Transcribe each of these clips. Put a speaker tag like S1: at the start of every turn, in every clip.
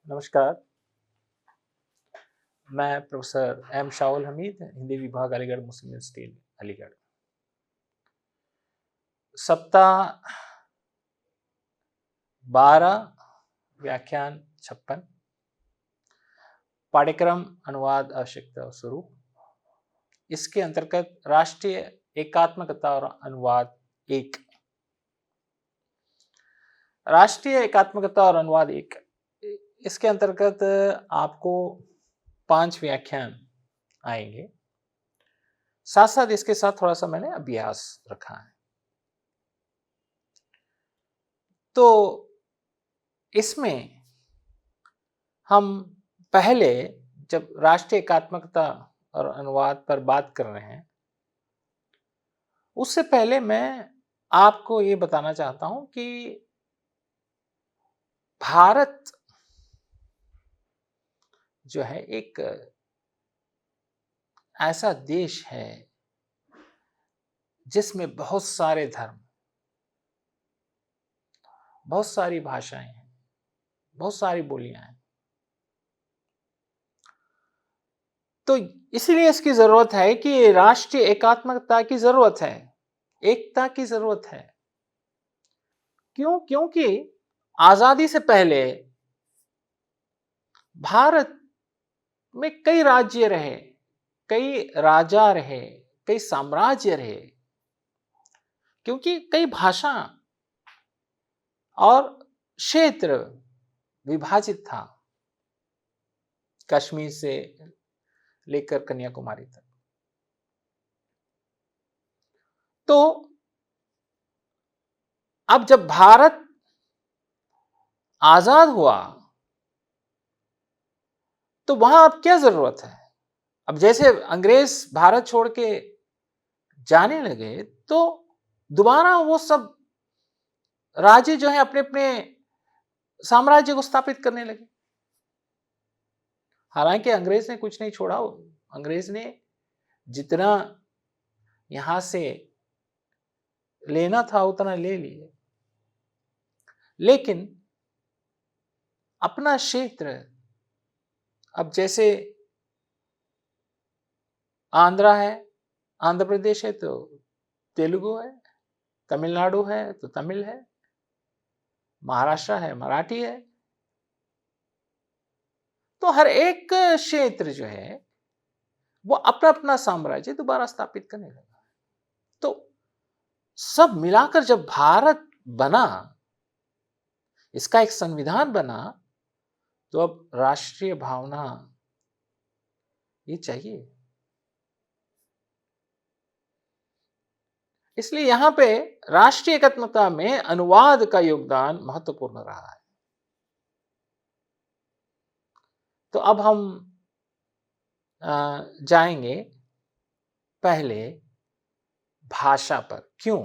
S1: नमस्कार, मैं professor M Shahul Hamid, Hindi विभाग अलीगढ़ मुस्लिम यूनिवर्सिटी अलीगढ़। सप्ताह 12 व्याख्यान 56 पाठ्यक्रम अनुवाद आवश्यकता और स्वरूप। इसके अंतर्गत राष्ट्रीय एकात्मकता और अनुवाद 1। राष्ट्रीय एकात्मकता और अनुवाद 1 इसके अंतर्गत आपको 5 व्याख्यान आएंगे। साथ साथ इसके साथ थोड़ा सा मैंने अभ्यास रखा है। तो इसमें हम पहले जब राष्ट्रीय एकात्मकता और अनुवाद पर बात कर रहे हैं, उससे पहले मैं आपको ये बताना चाहता हूं कि भारत जो है एक ऐसा देश है जिसमें बहुत सारे धर्म, बहुत सारी भाषाएं हैं, बहुत सारी बोलियां हैं। तो इसलिए इसकी जरूरत है कि राष्ट्रीय एकात्मकता की जरूरत है, एकता की जरूरत है। क्यों? क्योंकि आजादी से पहले भारत में कई राज्य रहे, कई राजा रहे, कई साम्राज्य रहे, क्योंकि कई भाषा और क्षेत्र विभाजित था, कश्मीर से लेकर कन्याकुमारी तक। तो अब जब भारत आजाद हुआ तो वहां अब क्या जरूरत है? अब जैसे अंग्रेज भारत छोड़ के जाने लगे तो दोबारा वो सब राज्य जो है अपने अपने साम्राज्य को स्थापित करने लगे। हालांकि अंग्रेज ने कुछ नहीं छोड़ा, अंग्रेज ने जितना यहां से लेना था उतना ले लिए, लेकिन अपना क्षेत्र, अब जैसे आंध्रा है, आंध्र प्रदेश है तो तेलुगु है, तमिलनाडु है तो तमिल है, महाराष्ट्र है मराठी है। तो हर एक क्षेत्र जो है वो अपना अपना साम्राज्य दोबारा स्थापित करने लगा। तो सब मिलाकर जब भारत बना, इसका एक संविधान बना, तो अब राष्ट्रीय भावना ये चाहिए। इसलिए यहां पे राष्ट्रीय एकात्मकता में अनुवाद का योगदान महत्वपूर्ण रहा है। तो अब हम जाएंगे पहले भाषा पर। क्यों?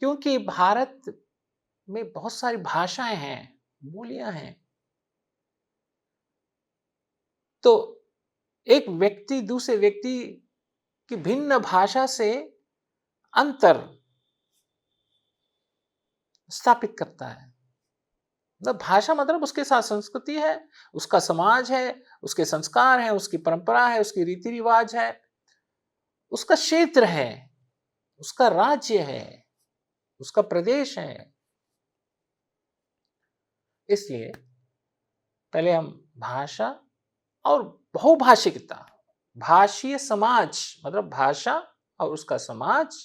S1: क्योंकि भारत में बहुत सारी भाषाएं हैं, बोलियां हैं। तो एक व्यक्ति दूसरे व्यक्ति की भिन्न भाषा से अंतर स्थापित करता है। मतलब भाषा मतलब उसके साथ संस्कृति है, उसका समाज है, उसके संस्कार है, उसकी परंपरा है, उसकी रीति रिवाज है, उसका क्षेत्र है, उसका राज्य है, उसका प्रदेश है। इसलिए पहले हम भाषा और बहुभाषिकता, भाषीय समाज मतलब भाषा और उसका समाज,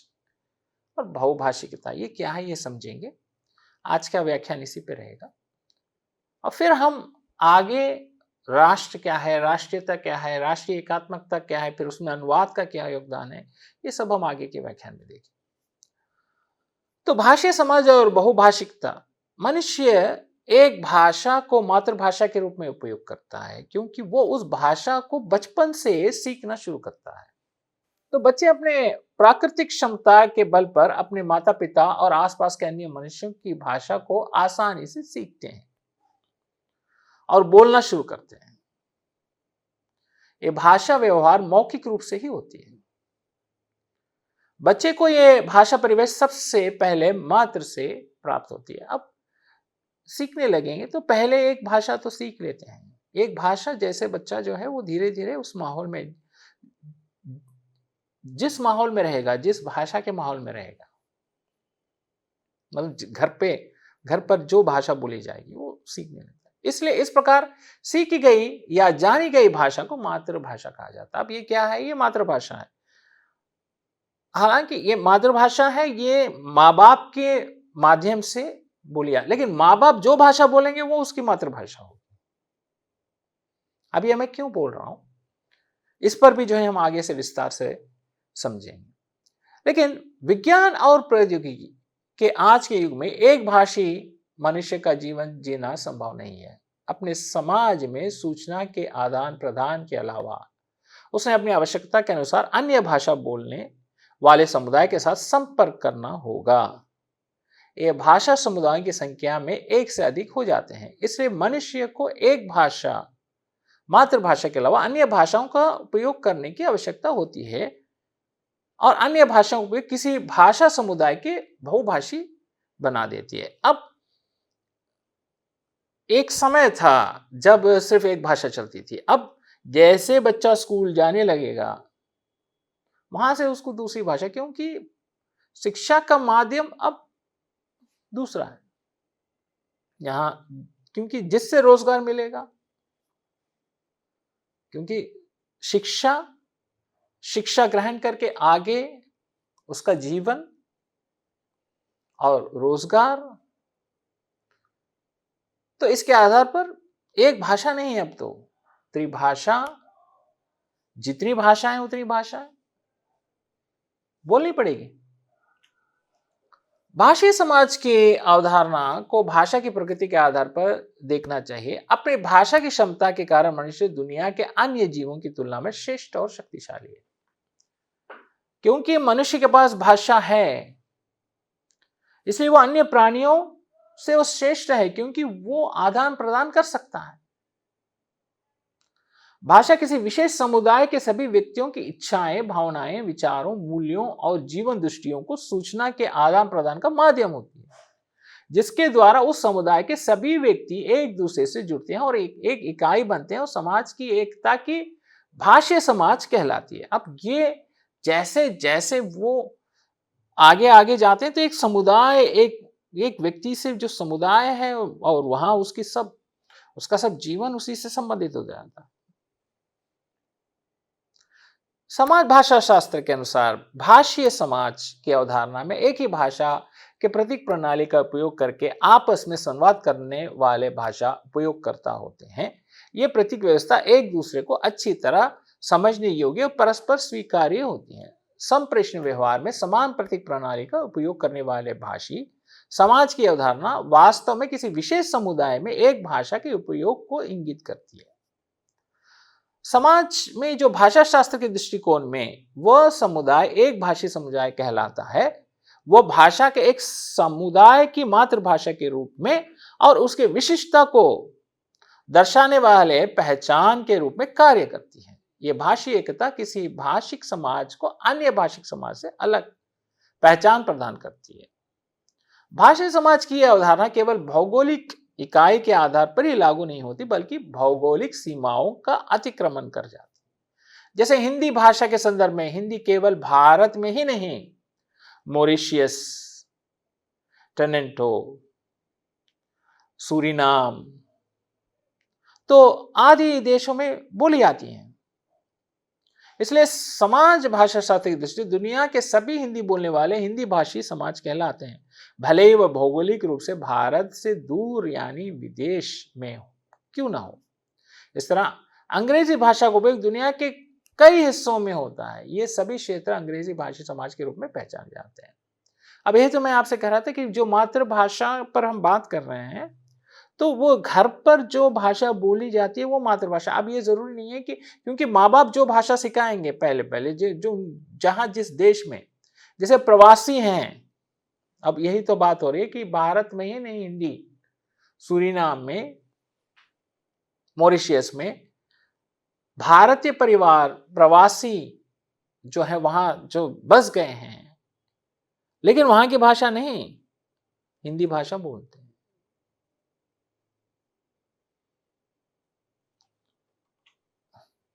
S1: और बहुभाषिकता ये क्या है ये समझेंगे। आज का व्याख्यान इसी पे रहेगा और फिर हम आगे राष्ट्र क्या है, राष्ट्रीयता क्या है, राष्ट्रीय एकात्मकता क्या है, फिर उसमें अनुवाद का क्या योगदान है, ये सब हम आगे के व्याख्यान में देखेंगे। तो भाषीय समाज और बहुभाषिकता, मनुष्य एक भाषा को मातृभाषा के रूप में उपयोग करता है क्योंकि वो उस भाषा को बचपन से सीखना शुरू करता है। तो बच्चे अपने प्राकृतिक क्षमता के बल पर अपने माता पिता और आसपास के अन्य मनुष्यों की भाषा को आसानी से सीखते हैं और बोलना शुरू करते हैं। ये भाषा व्यवहार मौखिक रूप से ही होती है। बच्चे को ये भाषा परिवेश सबसे पहले मात्र से प्राप्त होती है। अब सीखने लगेंगे तो पहले एक भाषा तो सीख लेते हैं। एक भाषा जैसे बच्चा जो है वो धीरे-धीरे उस माहौल में, जिस माहौल में रहेगा, जिस भाषा के माहौल में रहेगा, मतलब घर पर जो भाषा बोली जाएगी वो सीखने लगता है। इसलिए इस प्रकार सीखी गई या जानी गई भाषा को मातृभाषा कहा जाता है। अब ये क्या है? ये मातृभाषा है। हालांकि ये मातृभाषा है, ये माँ बाप के माध्यम से बोली जाए, लेकिन माँ बाप जो भाषा बोलेंगे वो उसकी मातृभाषा होगी। अब ये मैं क्यों बोल रहा हूं, इस पर भी जो है हम आगे से विस्तार से समझेंगे। लेकिन विज्ञान और प्रौद्योगिकी के आज के युग में एक भाषी मनुष्य का जीवन जीना संभव नहीं है। अपने समाज में सूचना के आदान प्रदान के अलावा उसने अपनी आवश्यकता के अनुसार अन्य भाषा बोलने वाले समुदाय के साथ संपर्क करना होगा। ये भाषा समुदायों की संख्या में एक से अधिक हो जाते हैं, इसलिए मनुष्य को एक भाषा, मातृभाषा के अलावा अन्य भाषाओं का उपयोग करने की आवश्यकता होती है और अन्य भाषाओं को किसी भाषा समुदाय के बहुभाषी बना देती है। अब एक समय था जब सिर्फ एक भाषा चलती थी। अब जैसे बच्चा स्कूल जाने लगेगा, वहां से उसको दूसरी भाषा, क्योंकि शिक्षा का माध्यम अब दूसरा है यहां, क्योंकि जिससे रोजगार मिलेगा, क्योंकि शिक्षा ग्रहण करके आगे उसका जीवन और रोजगार, तो इसके आधार पर एक भाषा नहीं है, अब तो त्रिभाषा, जितनी भाषाएं उतनी भाषाएं बोलनी पड़ेगी। भाषीय समाज की अवधारणा को भाषा की प्रकृति के आधार पर देखना चाहिए। अपनी भाषा की क्षमता के कारण मनुष्य दुनिया के अन्य जीवों की तुलना में श्रेष्ठ और शक्तिशाली है। क्योंकि मनुष्य के पास भाषा है, इसलिए वो अन्य प्राणियों से वो श्रेष्ठ है, क्योंकि वो आदान प्रदान कर सकता है। भाषा किसी विशेष समुदाय के सभी व्यक्तियों की इच्छाएं, भावनाएं, विचारों, मूल्यों और जीवन दृष्टियों को सूचना के आदान प्रदान का माध्यम होती है, जिसके द्वारा उस समुदाय के सभी व्यक्ति एक दूसरे से जुड़ते हैं और एक इकाई बनते हैं और समाज की एकता की भाषीय समाज कहलाती है। अब ये जैसे जैसे वो आगे आगे जाते हैं तो एक समुदाय, एक व्यक्ति से जो समुदाय है और वहां उसका सब जीवन उसी से संबंधित हो जाता है। समाज भाषा शास्त्र के अनुसार भाषीय समाज की अवधारणा में एक ही भाषा के प्रतीक प्रणाली का उपयोग करके आपस में संवाद करने वाले भाषा उपयोगकर्ता होते हैं। ये प्रतीक व्यवस्था एक दूसरे को अच्छी तरह समझने योग्य और परस्पर स्वीकार्य होती है। संप्रेषण व्यवहार में समान प्रतीक प्रणाली का उपयोग करने वाले भाषी समाज की अवधारणा वास्तव में किसी विशेष समुदाय में एक भाषा के उपयोग को इंगित करती है। समाज में जो भाषा शास्त्र के दृष्टिकोण में वह समुदाय एक भाषी समुदाय कहलाता है, वह भाषा के एक समुदाय की मातृभाषा के रूप में और उसके विशिष्टता को दर्शाने वाले पहचान के रूप में कार्य करती है। यह भाषी एकता किसी भाषिक समाज को अन्य भाषिक समाज से अलग पहचान प्रदान करती है। भाषी समाज की यह अवधारणा केवल भौगोलिक इकाई के आधार पर ही लागू नहीं होती, बल्कि भौगोलिक सीमाओं का अतिक्रमण कर जाती है। जैसे हिंदी भाषा के संदर्भ में हिंदी केवल भारत में ही नहीं, मॉरिशस, टोरंटो, सूरीनाम तो आदि देशों में बोली जाती है। इसलिए समाज भाषा शास्त्र की दृष्टि दुनिया के सभी हिंदी बोलने वाले हिंदी भाषी समाज कहलाते हैं, भले ही वह भौगोलिक रूप से भारत से दूर यानी विदेश में क्यों ना हो। इस तरह अंग्रेजी भाषा का उपयोग दुनिया के कई हिस्सों में होता है। ये सभी क्षेत्र अंग्रेजी भाषी समाज के रूप में पहचाने जाते हैं। अब यही तो मैं आपसे कह रहा था कि जो मातृभाषा पर हम बात कर रहे हैं, तो वो घर पर जो भाषा बोली जाती है वो मातृभाषा। अब ये जरूरी नहीं है कि क्योंकि माँ बाप जो भाषा सिखाएंगे पहले जो जहां जिस देश में, जैसे प्रवासी हैं, अब यही तो बात हो रही है कि भारत में ही नहीं, हिंदी सूरीनाम में, मॉरिशस में भारतीय परिवार प्रवासी जो है वहां जो बस गए हैं, लेकिन वहां की भाषा नहीं, हिंदी भाषा बोलते हैं।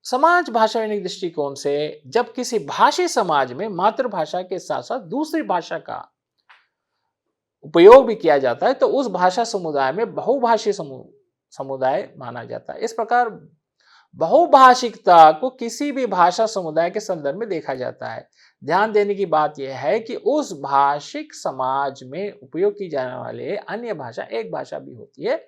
S1: समाज भाषा वैज्ञानिक दृष्टिकोण से जब किसी भाषी समाज में मातृभाषा के साथ साथ दूसरी भाषा का उपयोग भी किया जाता है तो उस भाषा समुदाय में बहुभाषी समुदाय माना जाता है। इस प्रकार बहुभाषिकता को किसी भी भाषा समुदाय के संदर्भ में देखा जाता है। ध्यान देने की बात यह है कि उस भाषिक समाज में उपयोग की जाने वाले अन्य भाषा एक भाषा भी होती है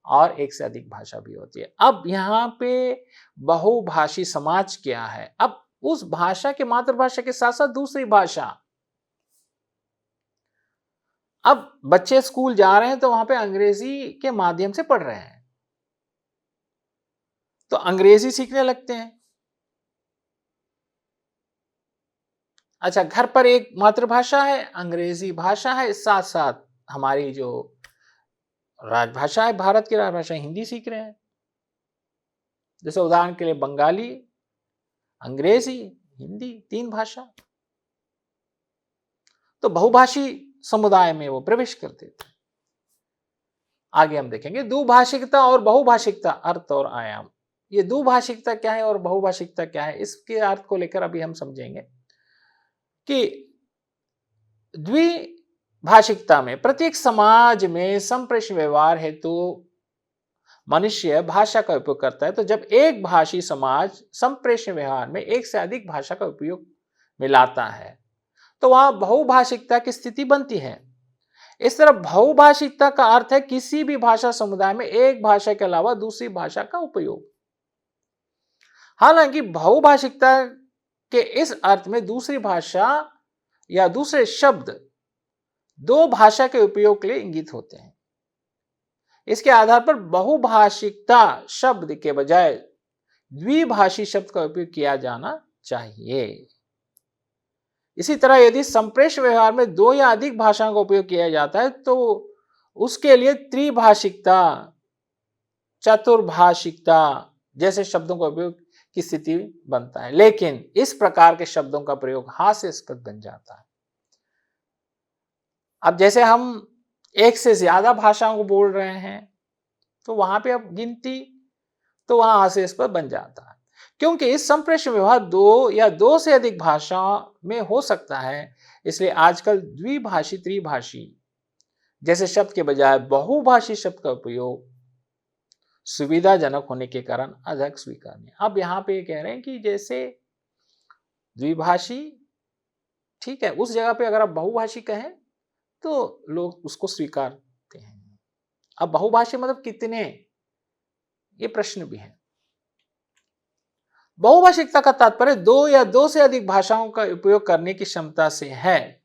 S1: और एक से अधिक भाषा भी होती है। अब यहाँ पे बहुभाषी समाज क्या है? अब उस भाषा के मातृभाषा के साथ साथ दूसरी भाषा। अब बच्चे स्कूल जा रहे हैं तो वहां पे अंग्रेजी के माध्यम से पढ़ रहे हैं तो अंग्रेजी सीखने लगते हैं। अच्छा, घर पर एक मातृभाषा है, अंग्रेजी भाषा है, साथ साथ हमारी जो राजभाषा है, भारत की राजभाषा हिंदी सीख रहे हैं। जैसे उदाहरण के लिए बंगाली, अंग्रेजी, हिंदी, 3 भाषा। तो बहुभाषी समुदाय में वो प्रवेश करते थे। आगे हम देखेंगे दुभाषिकता और बहुभाषिकता, अर्थ और आयाम। ये दुभाषिकता क्या है और बहुभाषिकता क्या है, इसके अर्थ को लेकर अभी हम समझेंगे कि द्विभाषिकता में प्रत्येक समाज में संप्रेषण व्यवहार हेतु मनुष्य भाषा का उपयोग करता है। तो जब एक भाषी समाज संप्रेषण व्यवहार में एक से अधिक भाषा का उपयोग मिलाता है तो वहां बहुभाषिकता की स्थिति बनती है। इस तरह बहुभाषिकता का अर्थ है किसी भी भाषा समुदाय में एक भाषा के अलावा दूसरी भाषा का उपयोग। हालांकि बहुभाषिकता के इस अर्थ में दूसरी भाषा या दूसरे शब्द 2 भाषा के उपयोग के लिए इंगित होते हैं। इसके आधार पर बहुभाषिकता शब्द के बजाय द्विभाषी शब्द का उपयोग किया जाना चाहिए। इसी तरह यदि संप्रेषण व्यवहार में 2 या अधिक भाषाओं का उपयोग किया जाता है तो उसके लिए त्रिभाषिकता, चतुर्भाषिकता जैसे शब्दों का उपयोग की स्थिति बनता है। लेकिन इस प्रकार के शब्दों का प्रयोग हास्यास्पद बन जाता है। अब जैसे हम एक से ज्यादा भाषाओं को बोल रहे हैं तो वहां पे अब गिनती तो वहां हास्यास्पद बन जाता है, क्योंकि इस संप्रेषण व्यवहार 2 या 2 से अधिक भाषा में हो सकता है। इसलिए आजकल द्विभाषी त्रिभाषी जैसे शब्द के बजाय बहुभाषी शब्द का उपयोग सुविधाजनक होने के कारण अधिक स्वीकारनीय। अब यहाँ पे कह रहे हैं कि जैसे द्विभाषी ठीक है, उस जगह पे अगर आप बहुभाषी कहें तो लोग उसको स्वीकारते हैं। अब बहुभाषी मतलब कितने, ये प्रश्न भी है। बहुभाषिकता का तात्पर्य 2 या 2 से अधिक भाषाओं का उपयोग करने की क्षमता से है।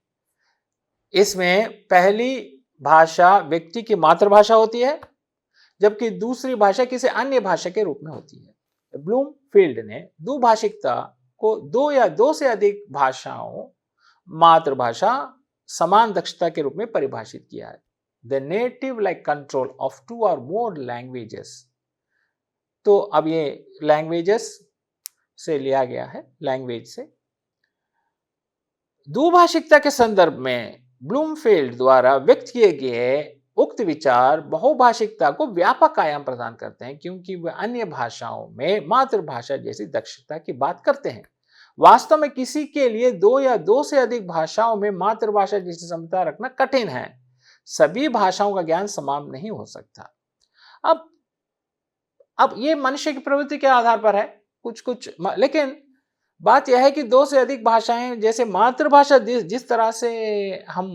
S1: इसमें पहली भाषा व्यक्ति की मातृभाषा होती है जबकि दूसरी भाषा किसी अन्य भाषा के रूप में होती है। ब्लूमफील्ड ने दुभाषिकता को 2 या 2 से अधिक भाषाओं मातृभाषा समान दक्षता के रूप में परिभाषित किया है। The native like control of 2 or more languages. तो अब ये लैंग्वेजेस से लिया गया है, लैंग्वेज से। दुभाषिकता के संदर्भ में ब्लूमफील्ड द्वारा व्यक्त किए गए उक्त विचार बहुभाषिकता को व्यापक आयाम प्रदान करते हैं क्योंकि वे अन्य भाषाओं में मातृभाषा जैसी दक्षता की बात करते हैं। वास्तव में किसी के लिए 2 या 2 से अधिक भाषाओं में मातृभाषा जैसी क्षमता रखना कठिन है। सभी भाषाओं का ज्ञान समान नहीं हो सकता। अब ये मनुष्य की प्रवृत्ति के आधार पर है कुछ, लेकिन बात यह है कि 2 से अधिक भाषाएं जैसे मातृभाषा जिस तरह से हम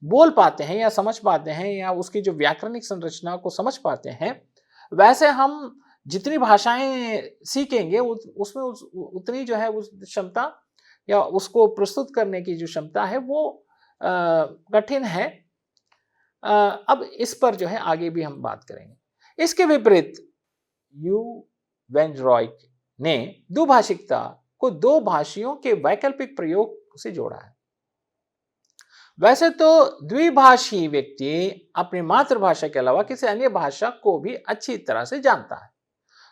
S1: बोल पाते हैं या समझ पाते हैं या उसकी जो व्याकरणिक संरचना को समझ पाते हैं, वैसे हम जितनी भाषाएं सीखेंगे उसमें उतनी जो है उस क्षमता या उसको प्रस्तुत करने की जो क्षमता है वो कठिन है। अब इस पर जो है आगे भी हम बात करेंगे। इसके विपरीत यू वेंजरॉइक ने दुभाषिकता को 2 भाषियों के वैकल्पिक प्रयोग से जोड़ा है। वैसे तो द्विभाषी व्यक्ति अपनी मातृभाषा के अलावा किसी अन्य भाषा को भी अच्छी तरह से जानता है,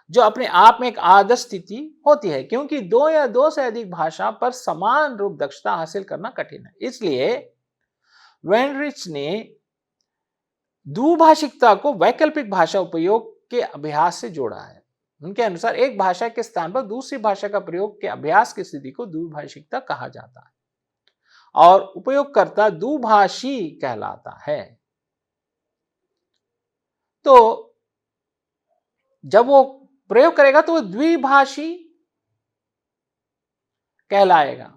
S1: जो अपने आप में एक आदर्श स्थिति होती है क्योंकि 2 या 2 से अधिक भाषा पर समान रूप दक्षता हासिल करना कठिन है। इसलिए वेनरिच ने दुभाषिकता को वैकल्पिक भाषा उपयोग के अभ्यास से जोड़ा है। उनके अनुसार एक भाषा के स्थान पर दूसरी भाषा का प्रयोग के अभ्यास की स्थिति को द्विभाषिकता कहा जाता है और उपयोगकर्ता दुभाषी कहलाता है। तो जब वो प्रयोग करेगा तो वो द्विभाषी कहलाएगा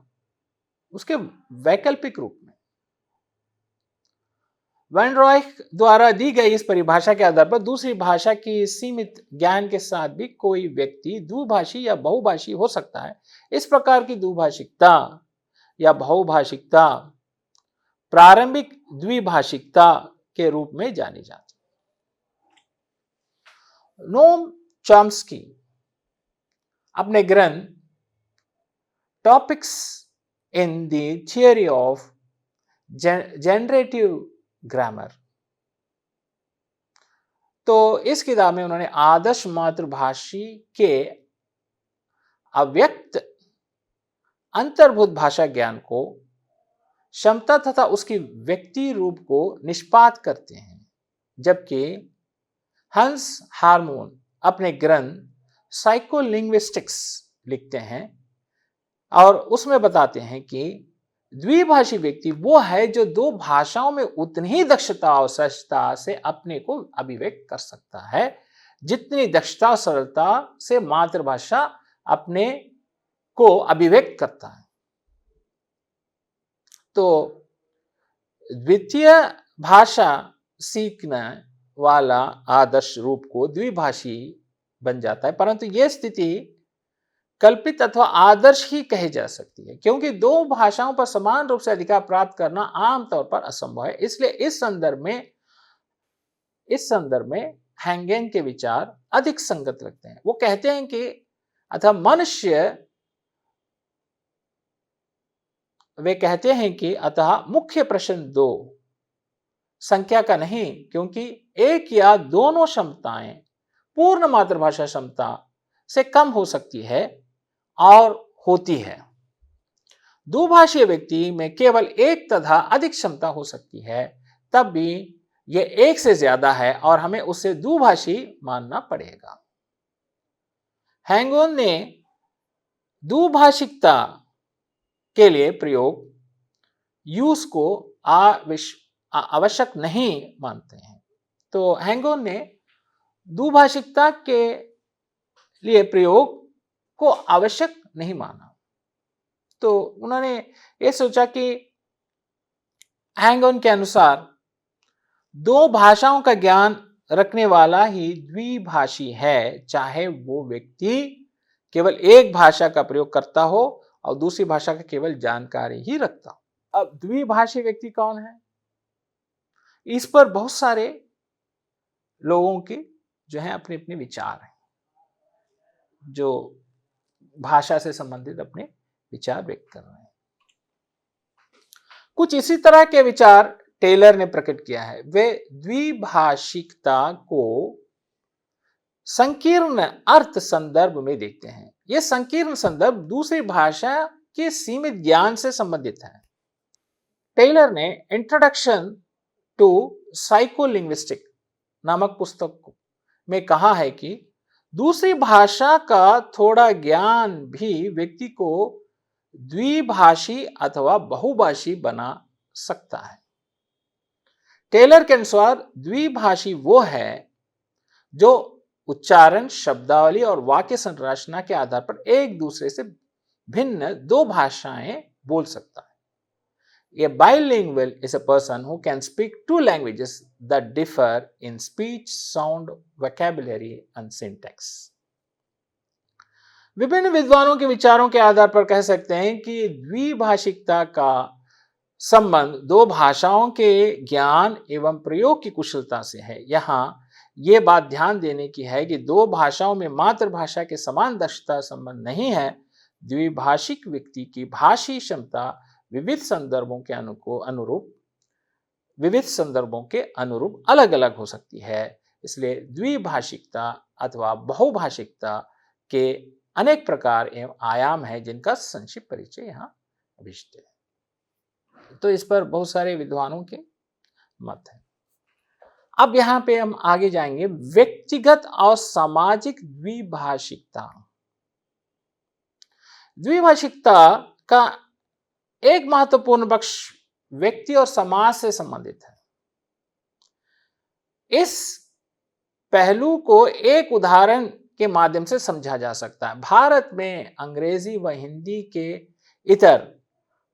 S1: उसके वैकल्पिक रूप में। वैन रॉय द्वारा दी गई इस परिभाषा के आधार पर दूसरी भाषा की सीमित ज्ञान के साथ भी कोई व्यक्ति द्विभाषी या बहुभाषी हो सकता है। इस प्रकार की द्विभाषिकता या बहुभाषिकता प्रारंभिक द्विभाषिकता के रूप में जानी जाती है। नोम चॉम्स्की अपने ग्रंथ topics in the theory of generative grammar, तो इस किताब में उन्होंने आदर्श मातृभाषी के अव्यक्त अंतर्भूत भाषा ज्ञान को क्षमता तथा उसकी व्यक्ति रूप को निष्पात करते हैं, जबकि हंस हार्मोन अपने ग्रंथ साइकोलिंग्विस्टिक्स लिखते हैं और उसमें बताते हैं कि द्विभाषी व्यक्ति वो है जो दो भाषाओं में उतनी ही दक्षता और सहजता से अपने को अभिव्यक्त कर सकता है जितनी दक्षता और सरलता से मातृभाषा अपने को अभिव्यक्त करता है। तो द्वितीय भाषा सीखने वाला आदर्श रूप को द्विभाषी बन जाता है, परंतु यह स्थिति कल्पित अथवा आदर्श ही कही जा सकती है क्योंकि दो भाषाओं पर समान रूप से अधिकार प्राप्त करना आमतौर पर असंभव है। इसलिए इस संदर्भ में हैंगेन के विचार अधिक संगत लगते हैं। वो कहते हैं कि अतः मुख्य प्रश्न दो संख्या का नहीं, क्योंकि एक या दोनों क्षमताएं पूर्ण मातृभाषा क्षमता से कम हो सकती है और होती है। दुभाषीय व्यक्ति में केवल एक तथा अधिक क्षमता हो सकती है, तब भी यह एक से ज्यादा है और हमें उसे दुभाषी मानना पड़ेगा। हैंगोन ने दुभाषिकता के लिए प्रयोग यूज को आवश्यक नहीं मानते हैं। तो हैंगोन ने दुभाषिकता के लिए प्रयोग को आवश्यक नहीं माना। तो उन्होंने ये सोचा कि हैंगोन के अनुसार दो भाषाओं का ज्ञान रखने वाला ही द्विभाषी है, चाहे वो व्यक्ति केवल एक भाषा का प्रयोग करता हो और दूसरी भाषा का केवल जानकारी ही रखता हो। अब द्विभाषी व्यक्ति कौन है? इस पर बहुत सारे लोगों के जो है अपने अपने विचार हैं, जो भाषा से संबंधित अपने विचार व्यक्त कर रहे हैं। कुछ इसी तरह के विचार टेलर ने प्रकट किया है। वे द्विभाषिकता को संकीर्ण अर्थ संदर्भ में देखते हैं। यह संकीर्ण संदर्भ दूसरी भाषा के सीमित ज्ञान से संबंधित है। टेलर ने इंट्रोडक्शन टू साइकोलिंग्विस्टिक नामक पुस्तक में कहा है कि दूसरी भाषा का थोड़ा ज्ञान भी व्यक्ति को द्विभाषी अथवा बहुभाषी बना सकता है। टेलर के अनुसार द्विभाषी वो है जो उच्चारण, शब्दावली और वाक्य संरचना के आधार पर एक दूसरे से भिन्न दो भाषाएं बोल सकता है। A bilingual is a person who can speak two languages that differ in speech, sound, vocabulary and syntax. विभिन्न विद्वानों के विचारों के आधार पर कह सकते हैं कि द्विभाषिकता का संबंध दो भाषाओं के ज्ञान एवं प्रयोग की कुशलता से है। यहाँ ये बात ध्यान देने की है कि दो भाषाओं में मातृभाषा के समान दक्षता संबंध नहीं है। द्विभाषिक व्यक्ति की भाषी क्षमता विविध संदर्भों के अनुरूप अलग अलग हो सकती है। इसलिए द्विभाषिकता अथवा बहुभाषिकता के अनेक प्रकार एवं आयाम हैं जिनका संक्षिप्त परिचय यहाँ अभिष्ट है। तो इस पर बहुत सारे विद्वानों के मत हैं। अब यहां पे हम आगे जाएंगे, व्यक्तिगत और सामाजिक द्विभाषिकता। द्विभाषिकता का एक महत्वपूर्ण पक्ष व्यक्ति और समाज से संबंधित है। इस पहलू को एक उदाहरण के माध्यम से समझा जा सकता है। भारत में अंग्रेजी व हिंदी के इतर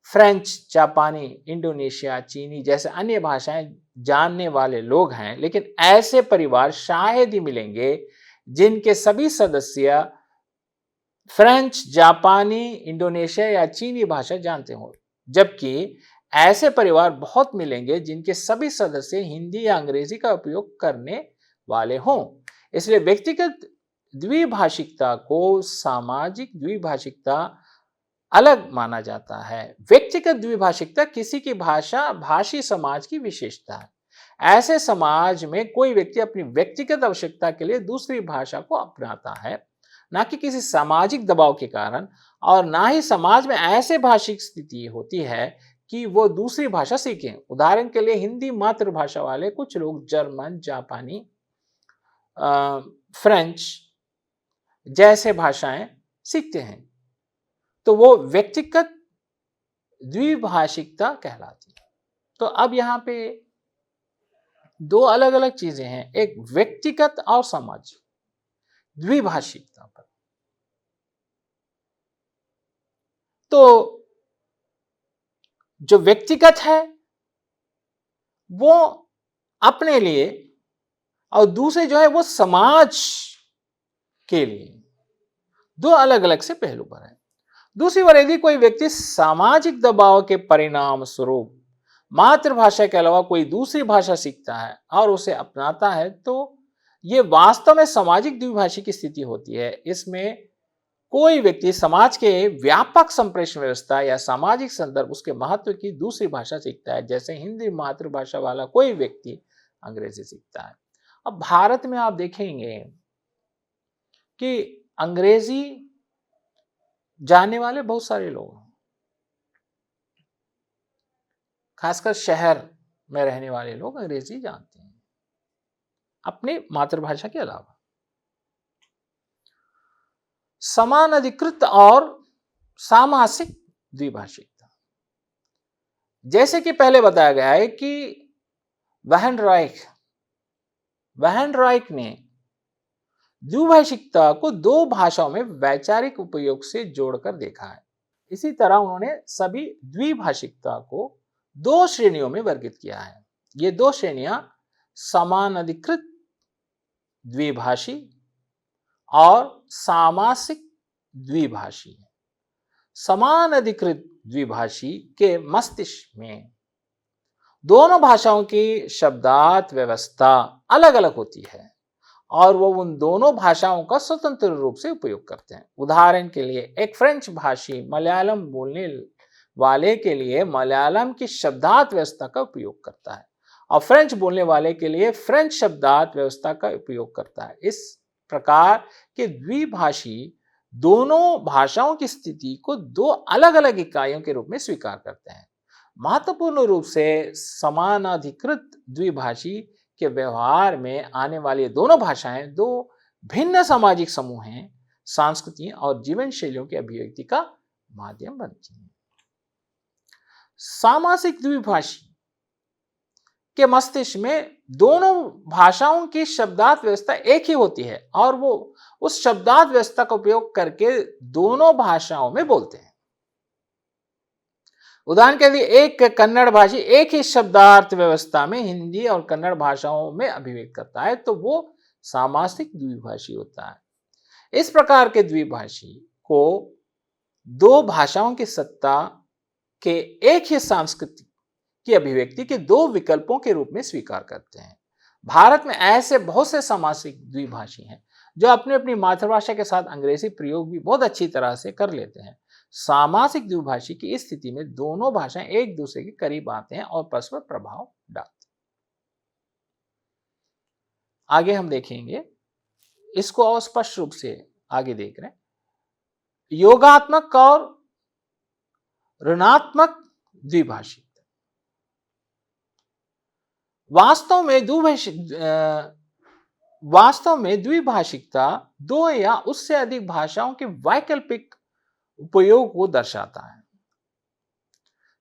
S1: फ्रेंच, जापानी, इंडोनेशिया, चीनी जैसे अन्य भाषाएं जानने वाले लोग हैं, लेकिन ऐसे परिवार शायद ही मिलेंगे जिनके सभी सदस्य फ्रेंच, जापानी, इंडोनेशिया या चीनी भाषा जानते हों, जबकि ऐसे परिवार बहुत मिलेंगे जिनके सभी सदस्य हिंदी या अंग्रेजी का उपयोग करने वाले हों। इसलिए व्यक्तिगत द्विभाषिकता को सामाजिक द्विभाषिकता अलग माना जाता है। व्यक्तिगत द्विभाषिकता किसी की भाषा भाषी समाज की विशेषता है। ऐसे समाज में कोई व्यक्ति अपनी व्यक्तिगत आवश्यकता के लिए दूसरी भाषा को अपनाता है, ना कि किसी सामाजिक दबाव के कारण, और ना ही समाज में ऐसे भाषिक स्थिति होती है कि वो दूसरी भाषा सीखें। उदाहरण के लिए हिंदी मातृभाषा वाले कुछ लोग जर्मन, जापानी, फ्रेंच जैसे भाषाएं सीखते हैं, तो वो व्यक्तिगत द्विभाषिकता कहलाती है। तो अब यहां पे दो अलग अलग चीजें हैं, एक व्यक्तिगत और सामाजिक द्विभाषिकता पर। तो जो व्यक्तिगत है वो अपने लिए, और दूसरे जो है वो समाज के लिए। दो अलग अलग से पहलू पर है। दूसरी ओर यदि कोई व्यक्ति सामाजिक दबाव के परिणाम स्वरूप मातृभाषा के अलावा कोई दूसरी भाषा सीखता है और उसे अपनाता है, तो यह वास्तव में सामाजिक द्विभाषी की स्थिति होती है। इसमें कोई व्यक्ति समाज के व्यापक संप्रेषण व्यवस्था या सामाजिक संदर्भ उसके महत्व की दूसरी भाषा सीखता है, जैसे हिंदी मातृभाषा वाला कोई व्यक्ति अंग्रेजी सीखता है। अब भारत में आप देखेंगे कि अंग्रेजी जानने वाले बहुत सारे लोग हैं, खासकर शहर में रहने वाले लोग अंग्रेजी जानते हैं अपनी मातृभाषा के अलावा। समान अधिकृत और सामासिक द्विभाषिकता, जैसे कि पहले बताया गया है कि वैन ने द्विभाषिकता को दो भाषाओं में वैचारिक उपयोग से जोड़कर देखा है। इसी तरह उन्होंने सभी द्विभाषिकता को दो श्रेणियों में वर्गीकृत किया है। ये दो श्रेणियां समान अधिकृत द्विभाषी और सामासिक द्विभाषी है। समान अधिकृत द्विभाषी के मस्तिष्क में दोनों भाषाओं की शब्दार्थ व्यवस्था अलग अलग होती है और वो उन दोनों भाषाओं का स्वतंत्र रूप से उपयोग करते हैं। उदाहरण के लिए एक फ्रेंच भाषी मलयालम बोलने वाले के लिए मलयालम की शब्दार्थ व्यवस्था का उपयोग करता है और फ्रेंच बोलने वाले के लिए फ्रेंच शब्दार्थ व्यवस्था का उपयोग करता है। इस प्रकार के द्विभाषी दोनों भाषाओं की स्थिति को दो अलग अलग इकाइयों के रूप में स्वीकार करते हैं। महत्वपूर्ण रूप से समानाधिकृत द्विभाषी के व्यवहार में आने वाली दोनों भाषाएं दो भिन्न सामाजिक समूह हैं, संस्कृति और जीवन शैलियों की अभिव्यक्ति का माध्यम बनती हैं। सामासिक द्विभाषी के मस्तिष्क में दोनों भाषाओं की शब्दार्थ व्यवस्था एक ही होती है और वो उस शब्दार्थ व्यवस्था का उपयोग करके दोनों भाषाओं में बोलते हैं। उदाहरण के लिए एक कन्नड़ भाषी एक ही शब्दार्थ व्यवस्था में हिंदी और कन्नड़ भाषाओं में अभिव्यक्त करता है, तो वो सामासिक द्विभाषी होता है। इस प्रकार के द्विभाषी को दो भाषाओं की सत्ता के एक ही सांस्कृतिक की अभिव्यक्ति के दो विकल्पों के रूप में स्वीकार करते हैं। भारत में ऐसे बहुत से सामासिक द्विभाषी हैं जो अपनी अपनी मातृभाषा के साथ अंग्रेजी प्रयोग भी बहुत अच्छी तरह से कर लेते हैं। सामासिक द्विभाषी की इस स्थिति में दोनों भाषाएं एक दूसरे के करीब आते हैं और परस्पर प्रभाव डालते हैं। आगे हम देखेंगे, इसको और स्पष्ट रूप से आगे देख रहे हैं, योगात्मक और ऋणात्मक द्विभाषी। वास्तव में वास्तव में द्विभाषिकता दो या उससे अधिक भाषाओं के वैकल्पिक उपयोग को दर्शाता है।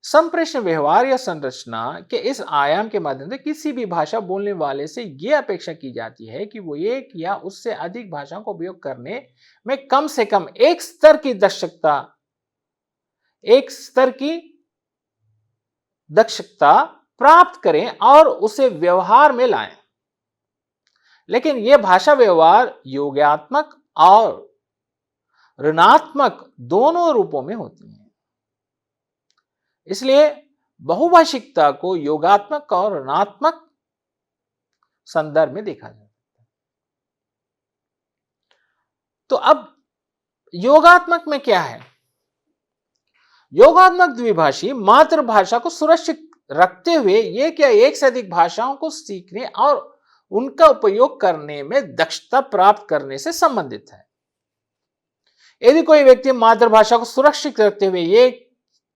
S1: संप्रेषण व्यवहार या संरचना के इस आयाम के माध्यम से किसी भी भाषा बोलने वाले से यह अपेक्षा की जाती है कि वो एक या उससे अधिक भाषाओं का उपयोग करने में कम से कम एक स्तर की दक्षता प्राप्त करें और उसे व्यवहार में लाएं। लेकिन यह भाषा व्यवहार योगात्मक और ऋणात्मक दोनों रूपों में होती है। इसलिए बहुभाषिकता को योगात्मक और ऋणात्मक संदर्भ में देखा जाता है। तो अब योगात्मक में क्या है? योगात्मक द्विभाषी मातृभाषा को सुरक्षित रखते हुए एक या एक से अधिक भाषाओं को सीखने और उनका उपयोग करने में दक्षता प्राप्त करने से संबंधित है। यदि कोई व्यक्ति मातृभाषा को सुरक्षित रखते हुए एक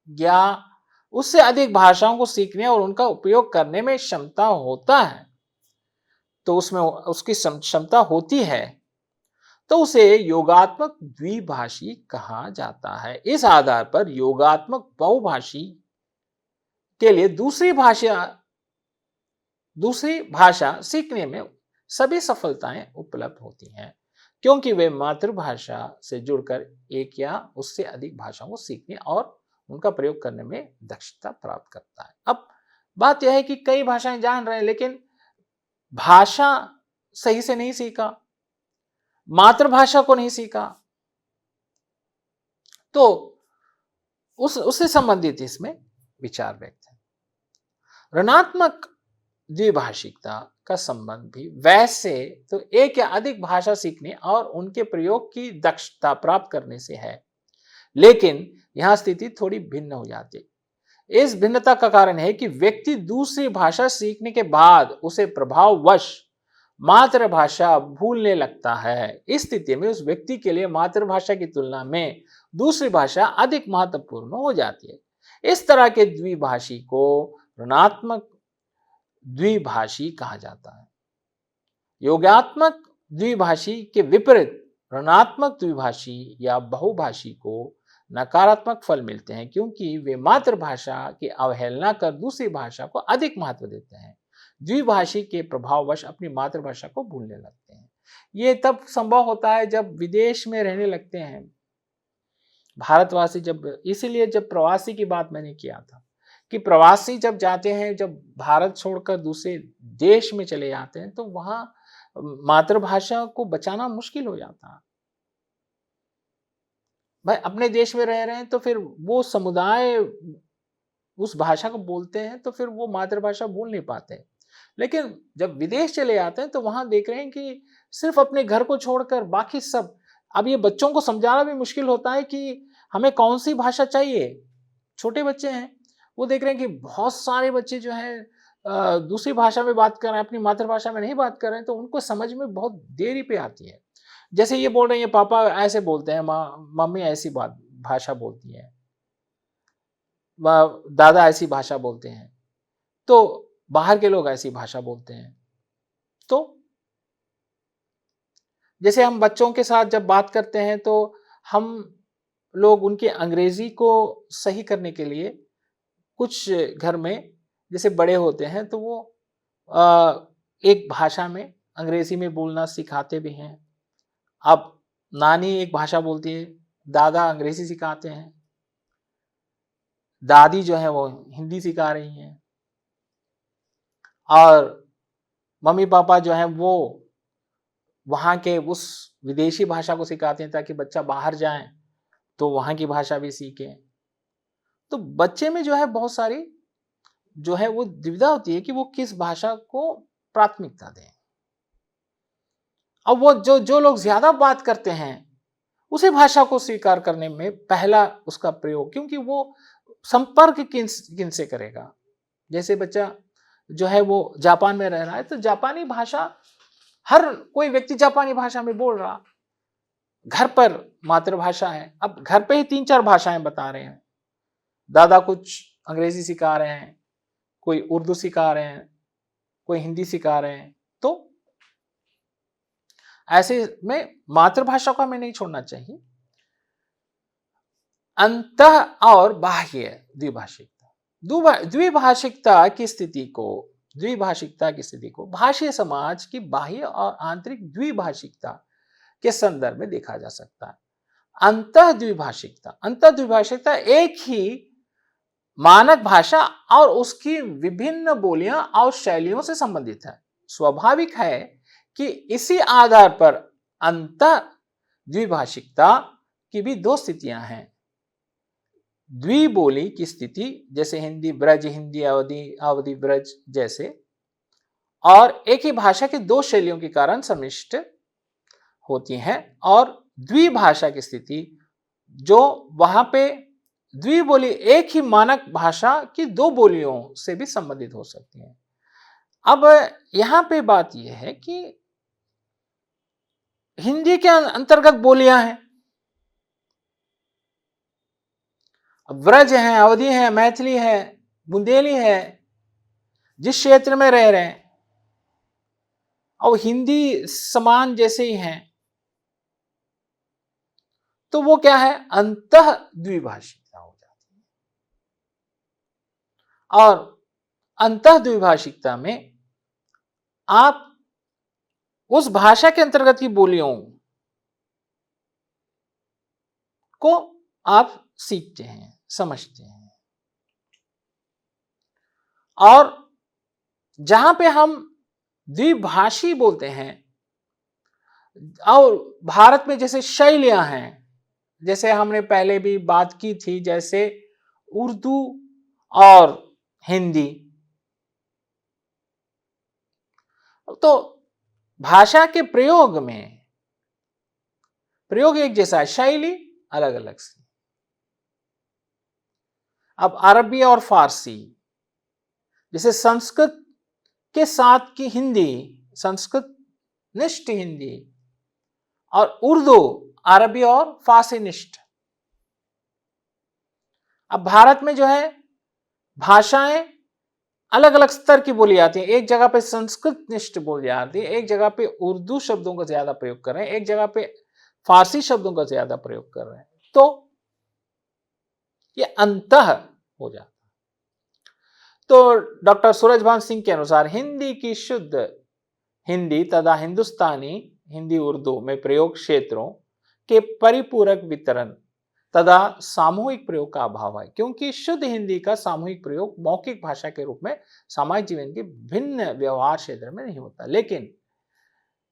S1: या उससे अधिक भाषाओं को सीखने और उनका उपयोग करने में क्षमता होता है, तो उसमें उसकी क्षमता होती है, तो उसे योगात्मक द्विभाषी कहा जाता है। इस आधार पर योगात्मक बहुभाषी के लिए दूसरी भाषा सीखने में सभी सफलताएं उपलब्ध होती हैं, क्योंकि वे मातृभाषा से जुड़कर एक या उससे अधिक भाषाओं को सीखने और उनका प्रयोग करने में दक्षता प्राप्त करता है। अब बात यह है कि कई भाषाएं जान रहे हैं, लेकिन भाषा सही से नहीं सीखा, मातृभाषा को नहीं सीखा, तो उससे संबंधित इसमें विचार व्यक्त है। ऋणात्मक द्विभाषिकता का संबंध भी वैसे तो एक या अधिक भाषा सीखने और उनके प्रयोग की दक्षता प्राप्त करने से है, लेकिन यहां स्थिति थोड़ी भिन्न हो जाती है। इस भिन्नता का कारण है कि व्यक्ति दूसरी भाषा सीखने के बाद उसे प्रभाववश मातृभाषा भूलने लगता है। इस स्थिति में उस व्यक्ति के लिए मातृभाषा की तुलना में दूसरी भाषा अधिक महत्वपूर्ण हो जाती है। इस तरह के द्विभाषी को ऋणात्मक द्विभाषी कहा जाता है। योगात्मक द्विभाषी के विपरीत ऋणात्मक द्विभाषी या बहुभाषी को नकारात्मक फल मिलते हैं, क्योंकि वे मातृभाषा की अवहेलना कर दूसरी भाषा को अधिक महत्व देते हैं। द्विभाषी के प्रभाववश अपनी मातृभाषा को भूलने लगते हैं। ये तब संभव होता है जब विदेश में रहने लगते हैं भारतवासी। इसीलिए जब प्रवासी की बात मैंने किया था कि प्रवासी जब जाते हैं, जब भारत छोड़कर दूसरे देश में चले जाते हैं, तो वहां मातृभाषा को बचाना मुश्किल हो जाता है। भाई अपने देश में रह रहे हैं तो फिर वो समुदाय उस भाषा को बोलते हैं, तो फिर वो मातृभाषा बोल नहीं पाते। लेकिन जब विदेश चले जाते हैं तो वहां देख रहे हैं कि सिर्फ अपने घर को छोड़कर बाकी सब, अब ये बच्चों को समझाना भी मुश्किल होता है कि हमें कौन सी भाषा चाहिए। छोटे बच्चे हैं, वो देख रहे हैं कि बहुत सारे बच्चे जो है दूसरी भाषा में बात कर रहे हैं, अपनी मातृभाषा में नहीं बात कर रहे हैं, तो उनको समझ में बहुत देरी पे आती है। जैसे ये बोल रहे हैं पापा ऐसे बोलते हैं, मम्मी ऐसी भाषा बोलती है, दादा ऐसी भाषा बोलते हैं, तो बाहर के लोग ऐसी भाषा बोलते हैं। तो जैसे हम बच्चों के साथ जब बात करते हैं तो हम लोग उनके अंग्रेजी को सही करने के लिए कुछ घर में जैसे बड़े होते हैं तो वो एक भाषा में अंग्रेजी में बोलना सिखाते भी हैं। अब नानी एक भाषा बोलती है, दादा अंग्रेजी सिखाते हैं, दादी जो है वो हिंदी सिखा रही हैं, और मम्मी पापा जो हैं वो वहाँ के उस विदेशी भाषा को सिखाते हैं ताकि बच्चा बाहर जाए तो वहाँ की भाषा भी सीखे। तो बच्चे में जो है बहुत सारी जो है वो दुविधा होती है कि वो किस भाषा को प्राथमिकता दें। अब वो जो लोग ज्यादा बात करते हैं उसी भाषा को स्वीकार करने में पहला उसका प्रयोग, क्योंकि वो संपर्क किन से करेगा। जैसे बच्चा जो है वो जापान में रह रहा है तो जापानी भाषा हर कोई व्यक्ति जापानी भाषा में बोल रहा, घर पर मातृभाषा है। अब घर पे ही 3-4 भाषाएं बता रहे हैं, दादा कुछ अंग्रेजी सिखा रहे हैं, कोई उर्दू सिखा रहे हैं, कोई हिंदी सिखा रहे हैं, तो ऐसे में मातृभाषा को हमें नहीं छोड़ना चाहिए। अंतः और बाह्य द्विभाषिकता, द्विभाषिकता की स्थिति को भाषीय समाज की बाह्य और आंतरिक द्विभाषिकता के संदर्भ में देखा जा सकता है। अंतः द्विभाषिकता एक ही मानक भाषा और उसकी विभिन्न बोलियां और शैलियों से संबंधित है। स्वाभाविक है कि इसी आधार पर अंतः द्विभाषिकता की भी दो स्थितियां हैं। द्विबोली की स्थिति, जैसे हिंदी ब्रज, हिंदी अवधी ब्रज जैसे, और एक ही भाषा की दो शैलियों के कारण सम्मिश्र होती हैं। और द्विभाषा की स्थिति, जो वहां पे द्विबोली एक ही मानक भाषा की दो बोलियों से भी संबंधित हो सकती है। अब यहां पे बात यह है कि हिंदी के अंतर्गत बोलियां हैं, ब्रज है, अवधी है, मैथिली है, बुंदेली है, जिस क्षेत्र में रह रहे हैं, और हिंदी समान जैसे ही हैं, तो वो क्या है, अंतः द्विभाषिकता हो जाती है। और अंतः द्विभाषिकता में आप उस भाषा के अंतर्गत की बोलियों को आप सीखते हैं, समझते हैं। और जहां पे हम द्विभाषी बोलते हैं, और भारत में जैसे शैलियां हैं, जैसे हमने पहले भी बात की थी, जैसे उर्दू और हिंदी, तो भाषा के प्रयोग एक जैसा, शैली अलग अलग सी। अब अरबी और फारसी, जैसे संस्कृत के साथ की हिंदी, संस्कृत निष्ठ हिंदी, और उर्दू अरबी और फारसी निष्ठ। अब भारत में जो है भाषाएं अलग अलग स्तर की बोली जाती है। एक जगह पे संस्कृत निष्ठ बोली जाती है, एक जगह पे उर्दू शब्दों का ज्यादा प्रयोग कर रहे हैं, एक जगह पे फारसी शब्दों का ज्यादा प्रयोग कर रहे हैं, तो ये अंतः हो जाता है। तो डॉक्टर सूरजभान सिंह के अनुसार हिंदी की शुद्ध हिंदी तथा हिंदुस्तानी हिंदी उर्दू में प्रयोग क्षेत्रों के परिपूरक वितरण तथा सामूहिक प्रयोग का अभाव है, क्योंकि शुद्ध हिंदी का सामूहिक प्रयोग मौखिक भाषा के रूप में सामाजिक जीवन के भिन्न व्यवहार क्षेत्र में नहीं होता, लेकिन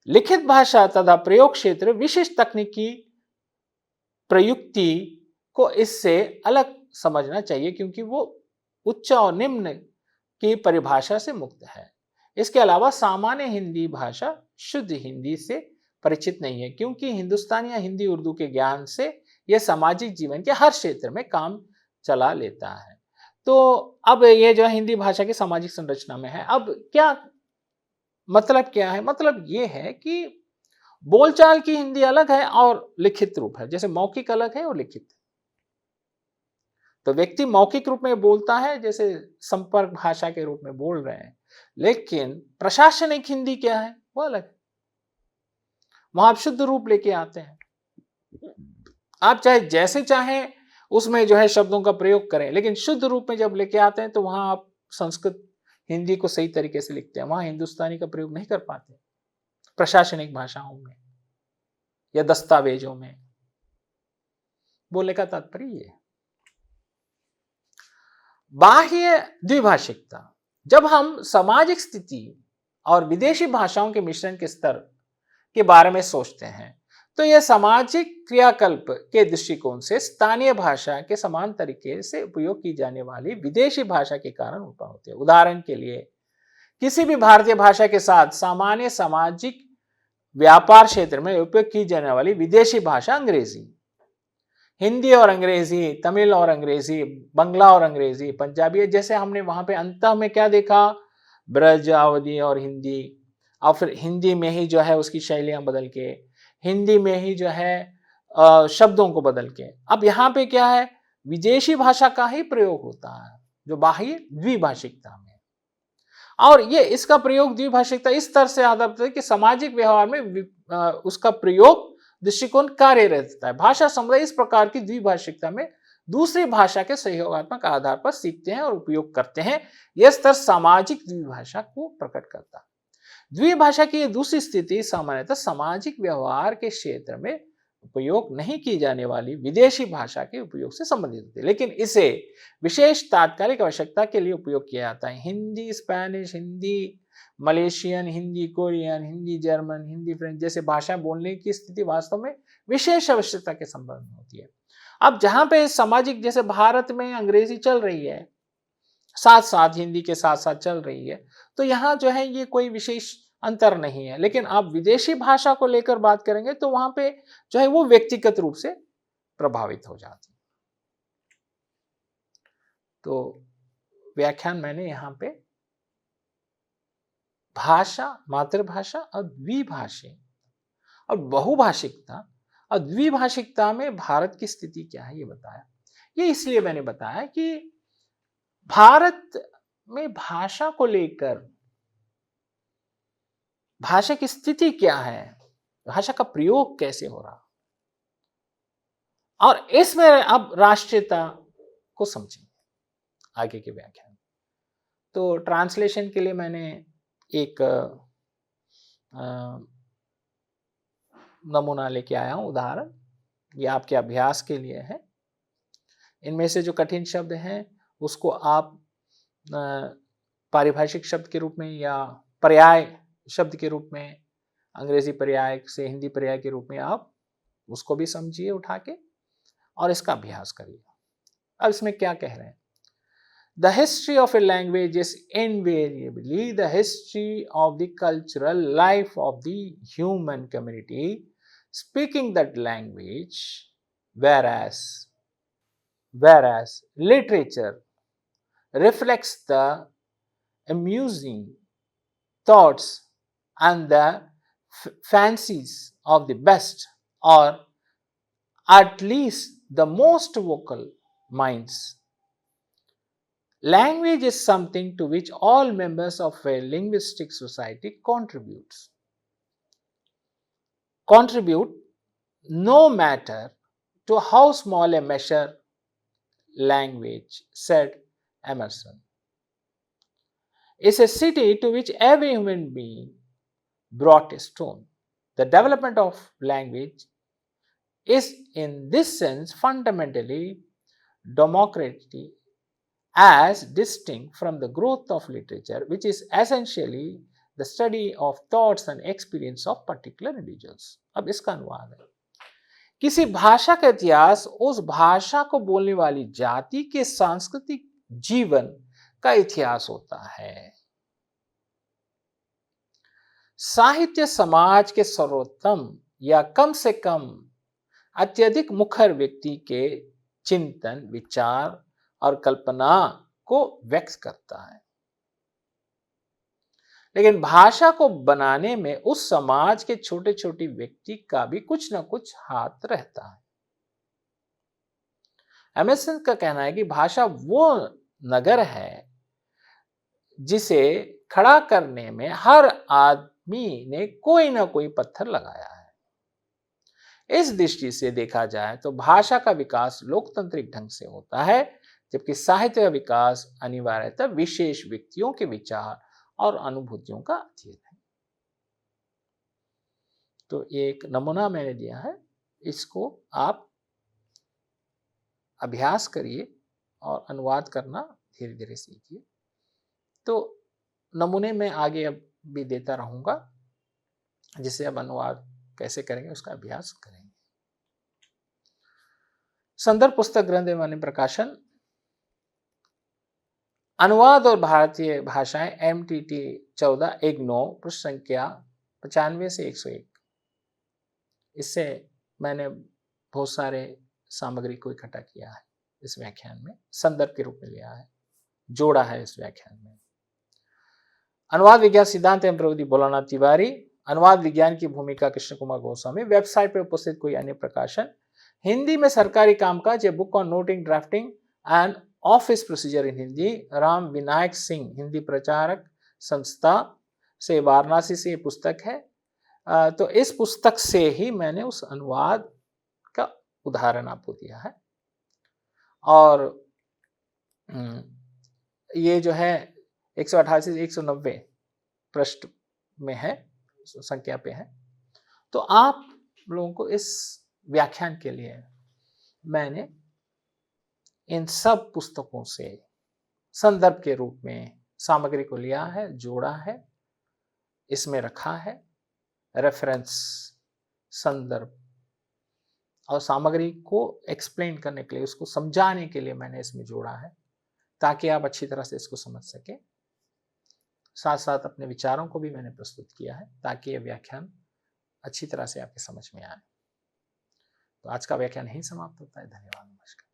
S1: लिखित भाषा तथा प्रयोग क्षेत्र विशिष्ट तकनीकी प्रयुक्ति को इससे अलग समझना चाहिए, क्योंकि वो उच्च और निम्न की परिभाषा से मुक्त है। इसके अलावा सामान्य हिंदी भाषा शुद्ध हिंदी से परिचित नहीं है, क्योंकि हिंदुस्तानी या हिंदी उर्दू के ज्ञान से यह सामाजिक जीवन के हर क्षेत्र में काम चला लेता है। तो अब ये जो हिंदी भाषा की सामाजिक संरचना में है, अब क्या मतलब क्या है? मतलब ये है कि बोलचाल की हिंदी अलग है और लिखित रूप है, जैसे मौखिक अलग है और लिखित। तो व्यक्ति मौखिक रूप में बोलता है, जैसे संपर्क भाषा के रूप में बोल रहे हैं, लेकिन प्रशासनिक हिंदी क्या है, वो अलग है। वहां आप शुद्ध रूप लेके आते हैं, आप चाहे जैसे चाहें उसमें जो है शब्दों का प्रयोग करें, लेकिन शुद्ध रूप में जब लेके आते हैं तो वहां आप संस्कृत हिंदी को सही तरीके से लिखते हैं, वहां हिंदुस्तानी का प्रयोग नहीं कर पाते प्रशासनिक भाषाओं में या दस्तावेजों में। बोलने का तात्पर्य ये। बाह्य द्विभाषिकता, जब हम सामाजिक स्थिति और विदेशी भाषाओं के मिश्रण के स्तर के बारे में सोचते हैं, तो यह सामाजिक क्रियाकल्प के दृष्टिकोण से स्थानीय भाषा के समान तरीके से उपयोग की जाने वाली विदेशी भाषा के कारण उत्पन्न होते हैं। उदाहरण के लिए, किसी भी भारतीय भाषा के साथ सामान्य सामाजिक व्यापार क्षेत्र में उपयोग की जाने वाली विदेशी भाषा अंग्रेजी, हिंदी और अंग्रेजी, तमिल और अंग्रेजी, बंगला और अंग्रेजी, पंजाबी, जैसे हमने वहां पे अंत में क्या देखा, ब्रज, अवधी और हिंदी, और फिर हिंदी में ही जो है उसकी शैलियां बदल के, हिंदी में ही जो है शब्दों को बदल के। अब यहाँ पे क्या है, विदेशी भाषा का ही प्रयोग होता है जो बाह्य द्विभाषिकता में। और ये इसका प्रयोग द्विभाषिकता इस तरह से आधारित है कि सामाजिक व्यवहार में उसका प्रयोग दृष्टिकोण कार्य रहता है। भाषा समुदाय इस प्रकार की द्विभाषिकता में दूसरी भाषा के सहयोगात्मक आधार पर सीखते हैं और उपयोग करते हैं। यह स्तर सामाजिक द्विभाषा को प्रकट करता है। द्विभाषा की दूसरी स्थिति सामान्यतः सामाजिक व्यवहार के क्षेत्र में उपयोग नहीं की जाने वाली विदेशी भाषा के उपयोग से संबंधित होती है, लेकिन इसे विशेष तात्कालिक आवश्यकता के लिए उपयोग किया जाता है। Hindi Spanish, Hindi Malaysian, Hindi Korean, Hindi German, Hindi French जैसे भाषा बोलने की स्थिति वास्तव में विशेष आवश्यकता के संबंध में होती है। अब जहां पे सामाजिक, जैसे भारत में अंग्रेजी चल रही है, साथ साथ हिंदी के साथ साथ चल रही है, तो यहाँ जो है ये कोई विशेष अंतर नहीं है। लेकिन आप विदेशी भाषा को लेकर बात करेंगे तो वहां पे जो है वो व्यक्तिगत रूप से प्रभावित हो जाती है। तो व्याख्यान मैंने यहाँ पे भाषा, मातृभाषा और द्विभाषी और बहुभाषिकता और द्विभाषिकता में भारत की स्थिति क्या है ये बताया। ये इसलिए मैंने बताया कि भारत में भाषा को लेकर भाषा की स्थिति क्या है, भाषा का प्रयोग कैसे हो रहा, और इसमें अब राष्ट्रीयता को समझेंगे आगे के व्याख्यान। तो ट्रांसलेशन के लिए मैंने एक नमूना लेके आया हूं, उदाहरण, ये आपके अभ्यास के लिए है। इनमें से जो कठिन शब्द हैं उसको आप पारिभाषिक शब्द के रूप में या पर्याय शब्द के रूप में, अंग्रेजी पर्याय से हिंदी पर्याय के रूप में आप उसको भी समझिए उठा के और इसका अभ्यास करिए। अब इसमें क्या कह रहे हैं? The history of a language is invariably the history of the cultural life of the human community speaking that language, whereas literature reflects the amusing thoughts and the fancies of the best, or at least the most vocal minds. Language is something to which all members of a linguistic society contribute no matter to how small a measure language, said Emerson. Is a city to which every human being brought a stone. The development of language is in this sense fundamentally democratic, as distinct from the growth of literature, which is essentially the study of thoughts and experience of particular individuals. अब इसका अनुवाद है, किसी भाषा का इतिहास उस भाषा को बोलने वाली जाति के सांस्कृतिक जीवन का इतिहास होता है। साहित्य समाज के सर्वोत्तम या कम से कम अत्यधिक मुखर व्यक्ति के चिंतन, विचार और कल्पना को व्यक्त करता है, लेकिन भाषा को बनाने में उस समाज के छोटे छोटे व्यक्ति का भी कुछ ना कुछ हाथ रहता है। एमर्सन का कहना है कि भाषा वो नगर है जिसे खड़ा करने में हर आदमी ने कोई ना कोई पत्थर लगाया है। इस दृष्टि से देखा जाए तो भाषा का विकास लोकतांत्रिक ढंग से होता है, जबकि साहित्य का विकास अनिवार्यतः विशेष व्यक्तियों के विचार और अनुभूतियों का अध्ययन है। तो एक नमूना मैंने दिया है, इसको आप अभ्यास करिए और अनुवाद करना धीरे धीरे सीखिए। तो नमूने में आगे अब भी देता रहूंगा, जिसे अब अनुवाद कैसे करेंगे उसका अभ्यास करेंगे। संदर्भ पुस्तक ग्रंथ एवं प्रकाशन, अनुवाद और भारतीय भाषाएं, MTT 14/19, पृष्ठ संख्या 95 से 101। इससे मैंने बहुत सारे सामग्री को इकट्ठा किया है, इस व्याख्यान में संदर्भ के रूप में लिया है, जोड़ा है इस व्याख्यान में। अनुवाद विज्ञान सिद्धांत एवं प्रविधि भोलानाथ तिवारी, अनुवाद विज्ञान की भूमिका कृष्ण कुमार गोस्वामी, वेबसाइट पर उपस्थित कोई अन्य प्रकाशन, हिंदी में सरकारी कामकाज, a book on noting, drafting and office procedure इन हिंदी, राम विनायक सिंह, हिंदी प्रचारक, संस्था से, वाराणसी से ये पुस्तक है। तो इस पुस्तक से ही मैंने उस अनुवाद का उदाहरण आपको दिया है। और ये जो है 188 से 190 पृष्ठ में है, संख्या पे है। तो आप लोगों को इस व्याख्यान के लिए मैंने इन सब पुस्तकों से संदर्भ के रूप में सामग्री को लिया है, जोड़ा है, इसमें रखा है। रेफरेंस, संदर्भ और सामग्री को एक्सप्लेन करने के लिए, उसको समझाने के लिए मैंने इसमें जोड़ा है, ताकि आप अच्छी तरह से इसको समझ सकें। साथ साथ अपने विचारों को भी मैंने प्रस्तुत किया है, ताकि यह व्याख्यान अच्छी तरह से आपके समझ में आए। तो आज का व्याख्यान यहीं समाप्त होता है। धन्यवाद, नमस्कार।